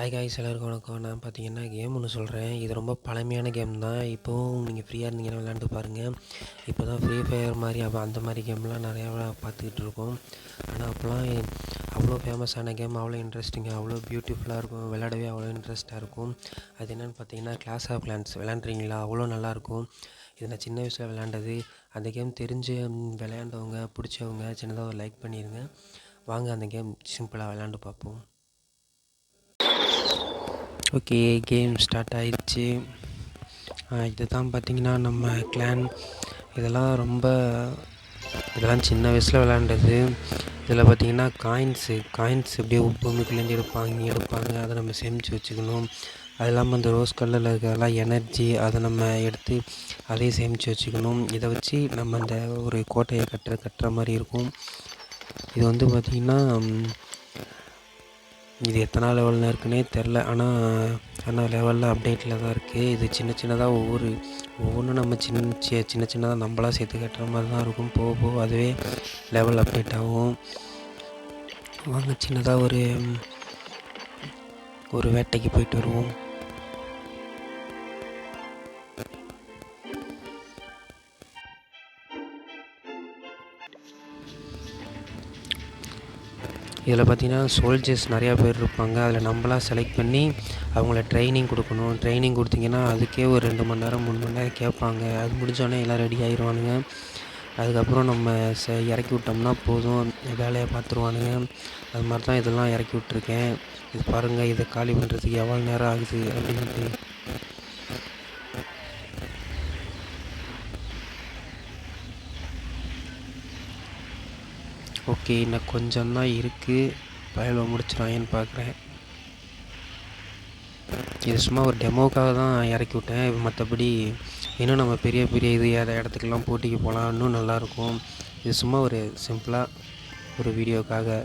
Hi guys, எல்லாருக்கும் வணக்கம். நான் பார்த்தீங்கன்னா கேம் ஒன்று சொல்கிறேன். இது ரொம்ப பழமையான கேம் தான். இப்போவும் நீங்கள் ஃப்ரீயாக இருந்தீங்கன்னா விளையாண்டு பாருங்கள். இப்போ தான் ஃப்ரீ ஃபயர் மாதிரி அந்த மாதிரி கேம்லாம் நிறையா பார்த்துக்கிட்டு இருக்கோம். ஆனால் அப்போலாம் அவ்வளோ ஃபேமஸான கேம், அவ்வளோ இன்ட்ரெஸ்டிங்காக, அவ்வளோ பியூட்டிஃபுல்லாக இருக்கும். விளையாடவே அவ்வளோ இன்ட்ரெஸ்ட்டாக இருக்கும். அது என்னென்னு பார்த்தீங்கன்னா கிளாஷ் ஆஃப் கிளான்ஸ். விளையாண்டுறீங்களா? அவ்வளோ நல்லாயிருக்கும். இது நான் சின்ன வயசில் விளையாண்டது. அந்த கேம் தெரிஞ்சு விளையாண்டவங்க, பிடிச்சவங்க சின்னதாக ஒரு லைக் பண்ணிடுங்க. வாங்க அந்த கேம் சிம்பிளாக விளையாண்டு பார்ப்போம். ஓகே, கேம் ஸ்டார்ட் ஆயிடுச்சு. இது தான் பார்த்திங்கன்னா நம்ம கிளான். இதெல்லாம் சின்ன வயசில் விளையாண்டது. இதில் பார்த்திங்கன்னா காயின்ஸ் அப்படியே பூமிக்குள்ளேருந்து எடுப்பாங்க. அதை நம்ம சேமித்து வச்சுக்கணும். அது இல்லாமல் அந்த ரோஸ் கலரில் இருக்கிறதெல்லாம் எனர்ஜி, அதை நம்ம எடுத்து அதையும் சேமித்து வச்சுக்கணும். இதை வச்சு நம்ம அந்த ஒரு கோட்டையை கட்டுற மாதிரி இருக்கும். இது வந்து பார்த்திங்கன்னா இது எத்தனை லெவலில் இருக்குன்னே தெரில. ஆனால் லெவலில் அப்டேட்டில் தான் இருக்குது. இது சின்னதாக ஒவ்வொன்றும் நம்ம சின்னதாக நம்மளாக சேர்த்து கட்டுற மாதிரி தான் இருக்கும். போக போக அதுவே லெவல் அப்டேட் ஆகும். வாங்க சின்னதாக ஒரு வேட்டைக்கு போயிட்டு வருவோம். இதில் பார்த்திங்கன்னா சோல்ஜர்ஸ் நிறையா பேர் இருப்பாங்க. அதில் நம்மளாக செலக்ட் பண்ணி அவங்கள ட்ரைனிங் கொடுக்கணும். ட்ரைனிங் கொடுத்திங்கன்னா அதுக்கே ஒரு 2 மணி நேரம் 3 மணி நேரம் கேட்பாங்க. அது முடிஞ்சோடனே எல்லாம் ரெடி ஆகிடுவானுங்க. அதுக்கப்புறம் நம்ம இறக்கி விட்டோம்னா போதும், வேலையை பார்த்துருவானுங்க. அது மாதிரி தான் இதெல்லாம் இறக்கி விட்ருக்கேன். இது பாருங்கள், இதை காலி பண்ணுறதுக்கு எவ்வளோ நேரம் ஆகுது அப்படின்ட்டு. ஓகே, இன்னும் கொஞ்சம் தான் இருக்குது. பயலை முடிச்சிடுவாங்கன்னு பார்க்குறேன். இது சும்மா ஒரு டெமோக்காக தான் இறக்கி விட்டேன். மற்றபடி இன்னும் நம்ம பெரிய இடத்துக்கெல்லாம் போட்டிக்கு போகலாம், இன்னும் நல்லாயிருக்கும். இது சும்மா ஒரு சிம்பிளாக ஒரு வீடியோக்காக